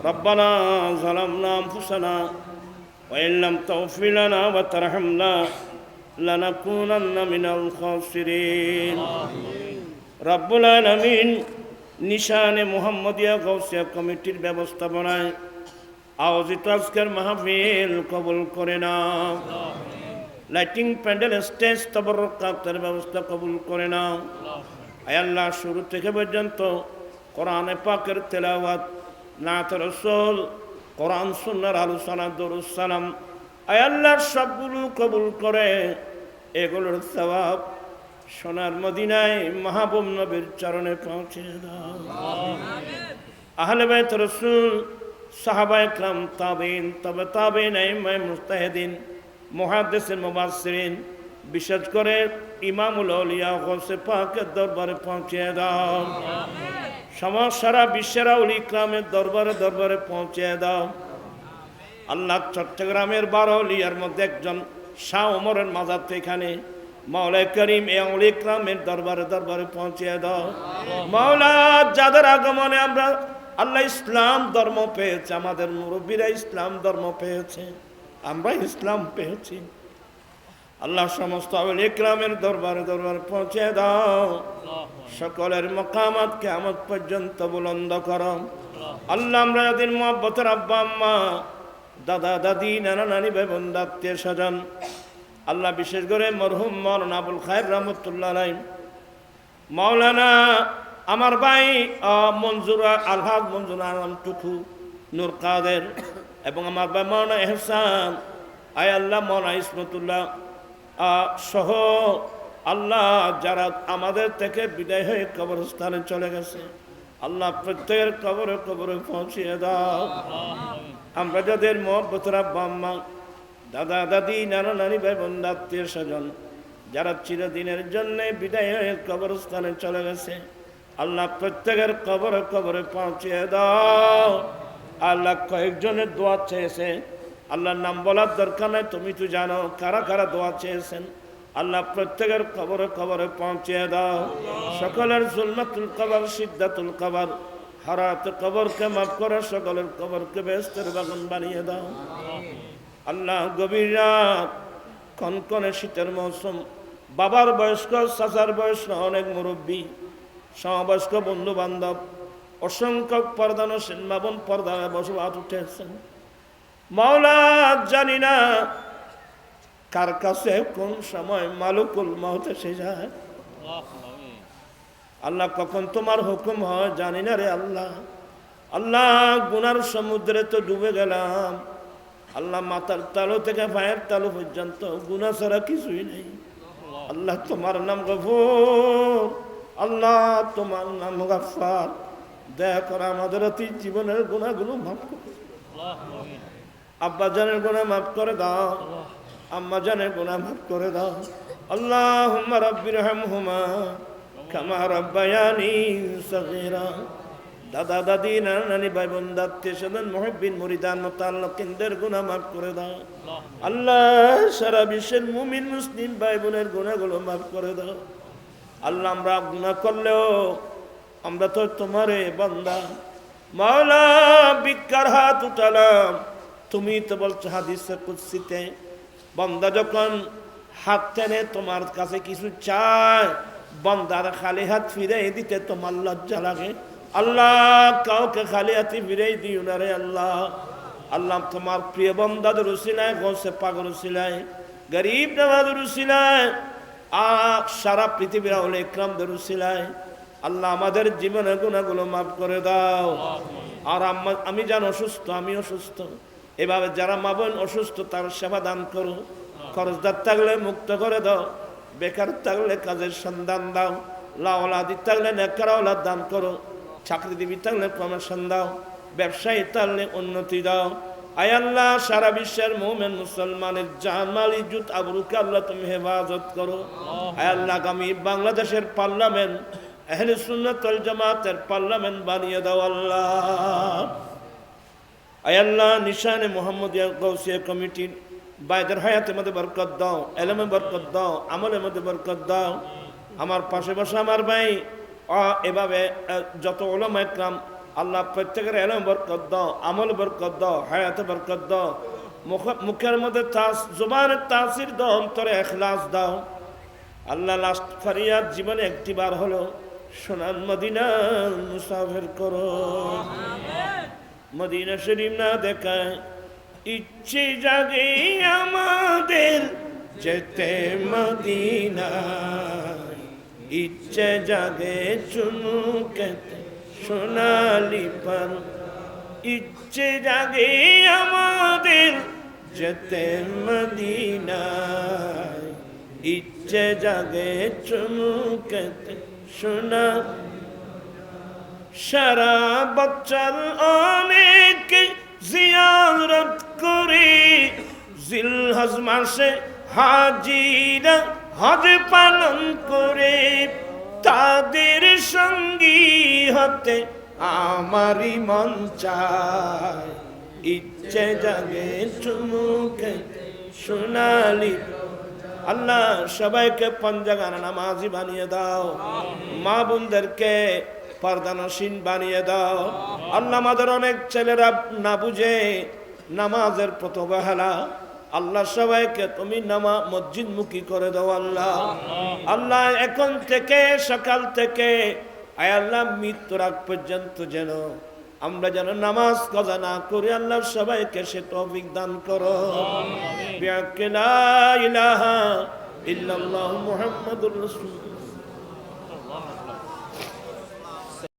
ربنا ظلمنا أنفسنا وإن لم تغفر لنا وترحمنا لنكونن من الخاسرين رب العالمين নিশানে মুহাম্মদিয়া গাউসিয়া কমিটির ব্যবস্থাপনায় আয়োজিত আজকের মাহফিল কবুল করে নাও। লাইটিং প্যান্ডেল স্টেজ তবরকাতের ব্যবস্থা কবুল করে নাও। আয় আল্লাহ, শুরু থেকে পর্যন্ত কোরআনে পাকের তেলাওয়াত, নাত রাসূল, কোরআন সুন্নাহর আলোচনা, দরুদ সালাম, আয় আল্লাহ সবগুলো কবুল করে এগুলোর সওয়াব সোনার মদিনায় মাহবুব নবীর চরণে পৌঁছে দাও। আহলে বাইত রাসূল, সাহাবায়ে কেরাম, তাবেঈন, তবে তাবেঈন, আইম্মায়ে মুজতাহিদিন, মুহাদ্দিসিন, মুফাসসিরিন, বিশেষ করে ইমামুল আউলিয়া গৌসে পাকের দরবারে পৌঁছে দাও। সারা বিশ্বের আউলিয়া ইকরামের দরবারে দরবারে পৌঁছে দাও। আল্লাহ, চট্টগ্রামের 12 আউলিয়ার মধ্যে একজন শাহ ওমরের মাজার তো এখানে, মাওলা করিম এই আউলিয়া ইকরামের দরবারে দরবারে পৌঁছে দাও। মাওলা, যাদের আগমনে আমরা আল্লাহ ইসলাম ধর্ম পেয়েছে, আমাদের মুরব্বীরা ইসলাম ধর্ম পেয়েছে, আমরা ইসলাম পেয়েছি, আল্লাহ সমস্ত আউলিয়া ইকরামের দরবারে দরবারে পৌঁছে দাও। সকলের মাকামাত কিয়ামত পর্যন্ত বুলন্দ করো। আল্লাহ, আমরা যাদের মুহাব্বতের আব্বা আম্মা, দাদা দাদি, নানা নানি, ভাই বোন, আত্মীয় স্বজন, আল্লাহ বিশেষ করে মরহুম মাওলানা আবুল খায়ের রহমতুল্লাহ আলাইহি, মাওলানা আমার ভাই মঞ্জুর আলহাজ মঞ্জুর আলম টুকু, নূর কাদের, এবং আমার ভাই মাওলানা এহসান, আয় আল্লাহ মাওলানা ইসমতুল্লাহ সহ আল্লাহ যারা আমাদের থেকে বিদায় হয়ে কবরস্থানে চলে গেছে, আল্লাহ প্রত্যেকের কবরে কবরে পৌঁছিয়ে দাও। আমরা যাদের মুহাব্বতের আব্বা আম্মা, দাদা দাদি, নানা নানি, ভাই বোন, আত্মীয় স্বজন যারা চিরদিনের জন্য বিদায় হয়ে কবরস্থানে চলে গেছে, আল্লাহ প্রত্যেকের কবরে কবরে পৌঁছিয়ে দাও। আল্লাহ, কয়েকজনের দোয়া চেয়েছে, আল্লাহর নাম বলার দরকার নাই, তুমি তো জানো কারা কারা দোয়া চেয়েছেন। আল্লাহ প্রত্যেকের কবরে কবরে পৌঁছিয়ে দাও। সকলের জুলমাতুল কবর, সিদ্ধাতুল কবর, হারাত কবরকে মাফ করে সকলের কবরকে বেহেশতের বাগান বানিয়ে দাও। আল্লাহ, গভীর রাত, কনকনে শীতের মৌসুম, বাবার বয়স্ক, চাচার বয়স অনেক মুরব্বী, সমবয়স্ক বন্ধু বান্ধব, অসংখ্য পর্দানসীন মা বোন পর্দায় বসবাস উঠেছেন। মাওলা, জানি না কার কাছে কোন সময় মালিকুল মউত এসে যায়। আল্লাহ, কখন তোমার হুকুম হয় জানি না রে আল্লাহ। আল্লাহ, গুনার সমুদ্রে তো ডুবে গেলাম। আল্লাহ, মাথার তালু থেকে পায়ের তালু পর্যন্ত গুনাহ ছাড়া কিছুই নেই। আল্লাহ, তোমার নাম গফুর, আল্লাহ তোমার নাম গাফফার। দয়া করে আমাদের অতীত জীবনের গুনাহগুলো মাফ করে, আব্বা জানের গুনাহ মাফ করে দাও, আম্মা জানের গুনাহ মাফ করে দাও। আল্লাহুম্মা রাব্বিরহামহুমা কামা রাব্বায়ানি সগীরা। দাদা দাদি, নানা নানি, ভাই বোন, আত্মীয় স্বজন, মুহিব্বিন, মুরিদান, মুতাআল্লিকিনদের গুনাহ মাফ করে দাও। আল্লাহ, সারা বিশ্বের মুমিন মুসলিম ভাই বোনের গুনাহগুলো মাফ করে দাও। আল্লাহ, আমরা গুনাহ করলেও আমরা তো তোমারে বান্দা। মাওলা, ভিক্ষার হাত উঠালাম, তুমি তো বলছো হাদিসে কুদসিতে, বান্দা যখন হাত টেনে তোমার কাছে কিছু চায়, বান্দার খালি হাত ফিরিয়ে দিতে তোমার লজ্জা লাগে। আল্লাহ, কাউকে খালি হাতে ফিরিয়ে দিও না রে আল্লাহ। আল্লাহ, তোমার প্রিয় বান্দাদের উসিলায়, গৌসে পাকের উসিলায়, গরিব নওয়াজের উসিলায়, সারা পৃথিবীর আউলিয়া ইকরামদের উসিলায় আল্লাহ আমাদের জীবনের গুনাহগুলো মাফ করে দাও। আর আমি যেন অসুস্থ, আমি অসুস্থ, এভাবে যারা মা বোন অসুস্থ তার সেবা দান করো। খরচদার থাকলে মুক্ত করে দাও, বেকার থাকলে কাজের সন্ধান দাও, লাওলাদি থাকলে নেককার আওলাদ দান করো, চাকরিজীবী থাকলে প্রমোশন দাও, ব্যবসায়ী থাকলে উন্নতি দাও। আয় আল্লাহ, সারা বিশ্বের মুমিন মুসলমানের জান মাল ইজ্জত আবরুকে আল্লাহ তুমি হেফাজত করো। আয় আল্লাহ, আগামী বাংলাদেশের পার্লামেন্ট আহলে সুন্নাত ওয়াল জামাতের পার্লামেন্ট বানিয়ে দাও আল্লাহ। আয় আল্লাহ, নিশানে মুহাম্মদিয়া গাউসিয়া কমিটির বাইদের হায়াতের মধ্যে বরকত দাও, এলেমে বরকত দাও, আমলের মধ্যে বরকত দাও। আমার পাশে বসে আমার ভাই এভাবে যত উলামা ইকরাম আল্লাহ প্রত্যেকের এলম বরকত দাও, আমল বরকত দাও, হায়াতে বরকত দাও, মুখের মধ্যে জুবানের তাসির দাও, অন্তরে ইখলাস দাও। আল্লাহ লাস্ট ফরিয়াদ জীবনে একটিবার হলো সোনার মদিনা মুসাফির করো। মদিনা শরীফ না দেখায় ইচ্ছে জাগে আমাদের যেতে মদিনা, ইচ্ছে জাগে চুমুকেতে সোনালি পান, ইচ্ছে জাগে আমাদের যেতে মদিনা, ইচ্ছে জাগে চুমুকেতে সোনা। সারা বছর অনেক জিয়ারত করে জিলহজ মাসে হাজিরা হজ পালন করে, তাদের সঙ্গী হতে আমারই মন চায়, ইচ্ছে জাগে চুমুকে সোনালি। আল্লাহ সবাইকে পঞ্জাগানা নামাজি বানিয়ে দাও, মা বোনদেরকে পর্দানসীন বানিয়ে দাও। আল্লাহ আমাদের অনেক ছেলেরা না বুঝে নামাজের প্রতি অবহেলা, আল্লাহ সবাইকে তুমি মসজিদ মুখী করে দাও। আল্লাহ আল্লাহ এখন থেকে সকাল থেকে আয় আল্লাহ মৃত্যুর আগ পর্যন্ত যেন আমরা যেন নামাজ কাজা না করি, আল্লাহ সবাইকে সে তৌফিক দান করো। বিআ লা ইলাহা ইল্লাল্লাহু মুহাম্মাদুর রাসূলুল্লাহ।